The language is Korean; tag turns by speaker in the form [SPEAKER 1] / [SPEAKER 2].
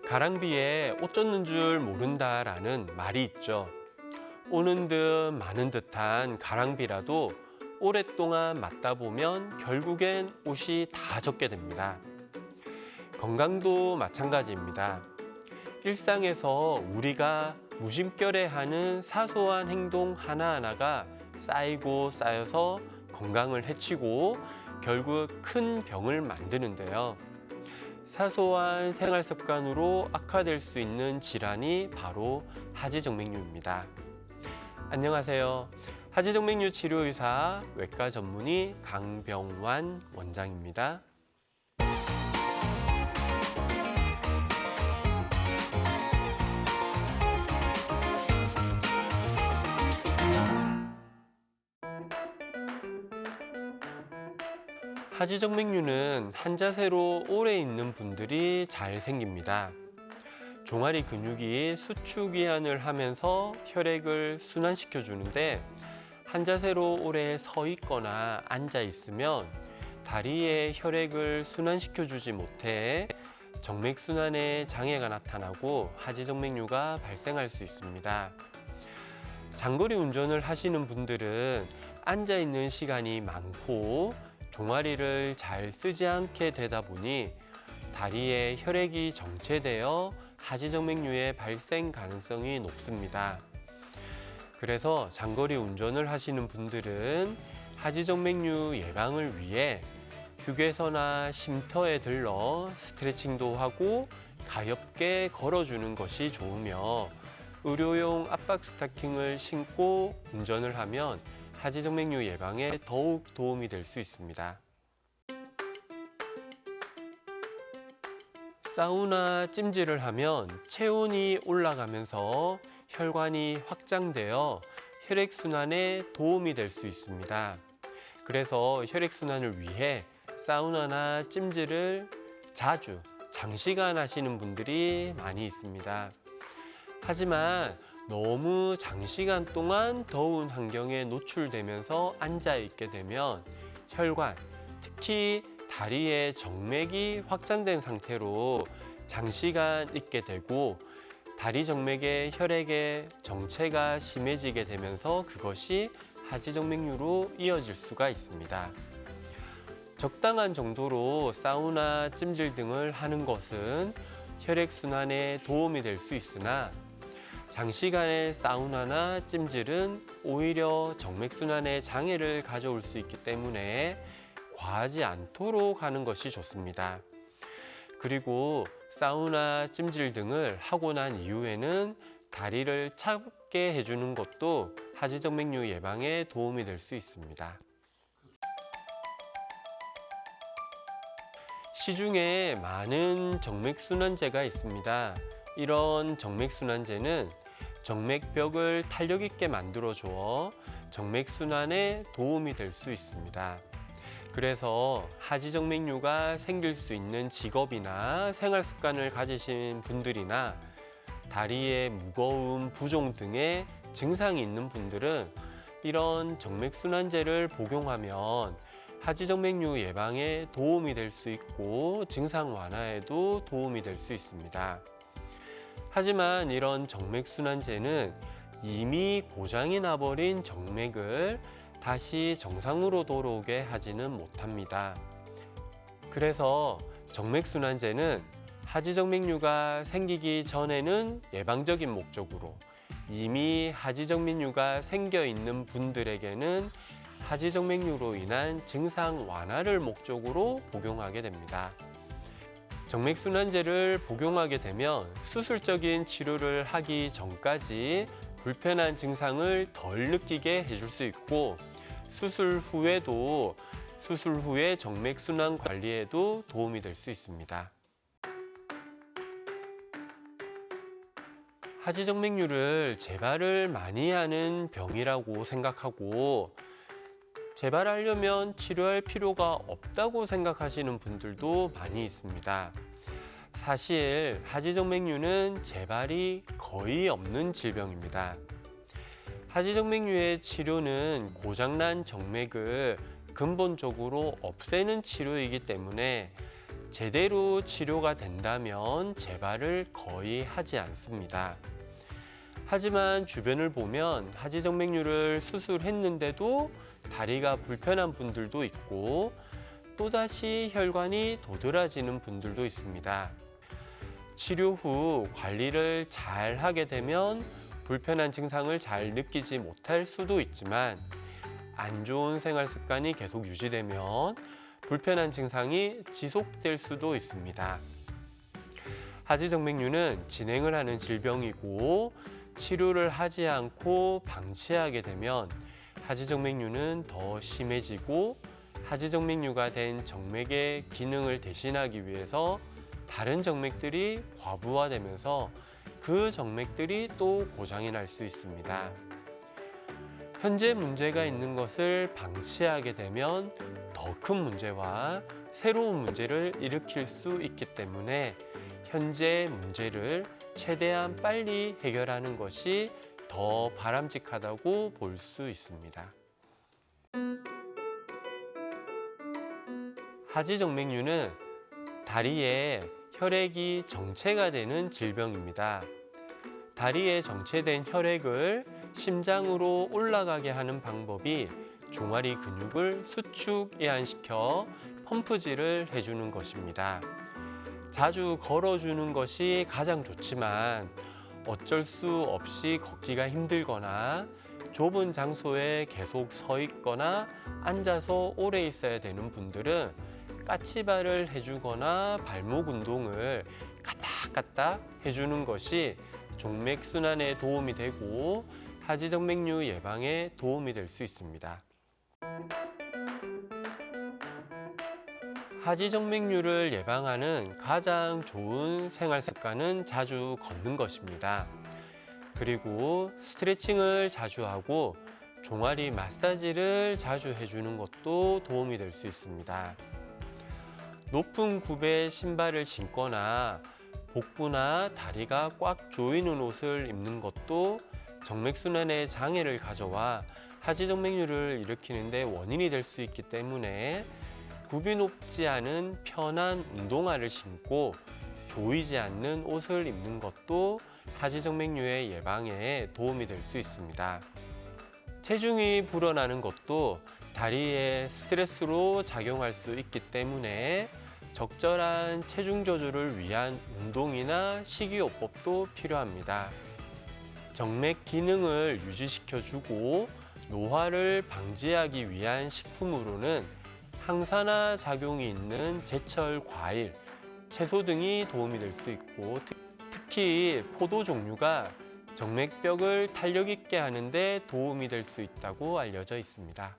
[SPEAKER 1] 가랑비에 옷 젖는 줄 모른다라는 말이 있죠. 오는 듯 마는 듯한 가랑비라도 오랫동안 맞다 보면 결국엔 옷이 다 젖게 됩니다. 건강도 마찬가지입니다. 일상에서 우리가 무심결에 하는 사소한 행동 하나하나가 쌓이고 쌓여서 건강을 해치고 결국 큰 병을 만드는데요. 사소한 생활 습관으로 악화될 수 있는 질환이 바로 하지정맥류입니다. 안녕하세요. 하지정맥류 치료의사 외과 전문의 강병완 원장입니다. 하지정맥류는 한 자세로 오래 있는 분들이 잘 생깁니다. 종아리 근육이 수축이완을 하면서 혈액을 순환시켜 주는데 한 자세로 오래 서 있거나 앉아 있으면 다리에 혈액을 순환시켜 주지 못해 정맥순환에 장애가 나타나고 하지정맥류가 발생할 수 있습니다. 장거리 운전을 하시는 분들은 앉아 있는 시간이 많고 종아리를 잘 쓰지 않게 되다 보니 다리에 혈액이 정체되어 하지정맥류의 발생 가능성이 높습니다. 그래서 장거리 운전을 하시는 분들은 하지정맥류 예방을 위해 휴게소나 쉼터에 들러 스트레칭도 하고 가볍게 걸어주는 것이 좋으며 의료용 압박 스타킹을 신고 운전을 하면 하지정맥류 예방에 더욱 도움이 될 수 있습니다. 사우나 찜질을 하면 체온이 올라가면서 혈관이 확장되어 혈액순환에 도움이 될 수 있습니다. 그래서 혈액순환을 위해 사우나나 찜질을 자주, 장시간 하시는 분들이 많이 있습니다. 하지만 너무 장시간 동안 더운 환경에 노출되면서 앉아 있게 되면 혈관, 특히 다리의 정맥이 확장된 상태로 장시간 있게 되고 다리 정맥의 혈액의 정체가 심해지게 되면서 그것이 하지정맥류로 이어질 수가 있습니다. 적당한 정도로 사우나, 찜질 등을 하는 것은 혈액순환에 도움이 될 수 있으나 장시간의 사우나나 찜질은 오히려 정맥순환에 장애를 가져올 수 있기 때문에 과하지 않도록 하는 것이 좋습니다. 그리고 사우나, 찜질 등을 하고 난 이후에는 다리를 차게 해주는 것도 하지정맥류 예방에 도움이 될 수 있습니다. 시중에 많은 정맥순환제가 있습니다. 이런 정맥순환제는 정맥벽을 탄력 있게 만들어 주어 정맥순환에 도움이 될 수 있습니다. 그래서 하지정맥류가 생길 수 있는 직업이나 생활 습관을 가지신 분들이나 다리의 무거움, 부종 등의 증상이 있는 분들은 이런 정맥순환제를 복용하면 하지정맥류 예방에 도움이 될 수 있고 증상 완화에도 도움이 될 수 있습니다. 하지만 이런 정맥순환제는 이미 고장이 나버린 정맥을 다시 정상으로 돌아오게 하지는 못합니다. 그래서 정맥순환제는 하지정맥류가 생기기 전에는 예방적인 목적으로, 이미 하지정맥류가 생겨 있는 분들에게는 하지정맥류로 인한 증상 완화를 목적으로 복용하게 됩니다. 정맥순환제를 복용하게 되면 수술적인 치료를 하기 전까지 불편한 증상을 덜 느끼게 해줄 수 있고 수술 후에도 수술 후의 정맥순환 관리에도 도움이 될 수 있습니다. 하지정맥류를 재발을 많이 하는 병이라고 생각하고 재발하려면 치료할 필요가 없다고 생각하시는 분들도 많이 있습니다. 사실 하지정맥류는 재발이 거의 없는 질병입니다. 하지정맥류의 치료는 고장난 정맥을 근본적으로 없애는 치료이기 때문에 제대로 치료가 된다면 재발을 거의 하지 않습니다. 하지만 주변을 보면 하지정맥류를 수술했는데도 다리가 불편한 분들도 있고 또다시 혈관이 도드라지는 분들도 있습니다. 치료 후 관리를 잘 하게 되면 불편한 증상을 잘 느끼지 못할 수도 있지만 안 좋은 생활 습관이 계속 유지되면 불편한 증상이 지속될 수도 있습니다. 하지정맥류는 진행을 하는 질병이고 치료를 하지 않고 방치하게 되면 하지정맥류는 더 심해지고 하지정맥류가 된 정맥의 기능을 대신하기 위해서 다른 정맥들이 과부하되면서 그 정맥들이 또 고장이 날 수 있습니다. 현재 문제가 있는 것을 방치하게 되면 더 큰 문제와 새로운 문제를 일으킬 수 있기 때문에 현재 문제를 최대한 빨리 해결하는 것이 더 바람직하다고 볼 수 있습니다. 하지정맥류는 다리에 혈액이 정체가 되는 질병입니다. 다리에 정체된 혈액을 심장으로 올라가게 하는 방법이 종아리 근육을 수축 이완시켜 펌프질을 해주는 것입니다. 자주 걸어주는 것이 가장 좋지만 어쩔 수 없이 걷기가 힘들거나 좁은 장소에 계속 서 있거나 앉아서 오래 있어야 되는 분들은 까치발을 해주거나 발목 운동을 까딱까딱 해주는 것이 정맥순환에 도움이 되고 하지정맥류 예방에 도움이 될 수 있습니다. 하지정맥류를 예방하는 가장 좋은 생활 습관은 자주 걷는 것입니다. 그리고 스트레칭을 자주 하고 종아리 마사지를 자주 해주는 것도 도움이 될 수 있습니다. 높은 굽의 신발을 신거나 복부나 다리가 꽉 조이는 옷을 입는 것도 정맥순환에 장애를 가져와 하지정맥류를 일으키는 데 원인이 될 수 있기 때문에 굽이 높지 않은 편한 운동화를 신고 조이지 않는 옷을 입는 것도 하지정맥류의 예방에 도움이 될 수 있습니다. 체중이 불어나는 것도 다리에 스트레스로 작용할 수 있기 때문에 적절한 체중 조절을 위한 운동이나 식이요법도 필요합니다. 정맥 기능을 유지시켜주고 노화를 방지하기 위한 식품으로는 항산화 작용이 있는 제철 과일, 채소 등이 도움이 될 수 있고 특히 포도 종류가 정맥벽을 탄력 있게 하는 데 도움이 될 수 있다고 알려져 있습니다.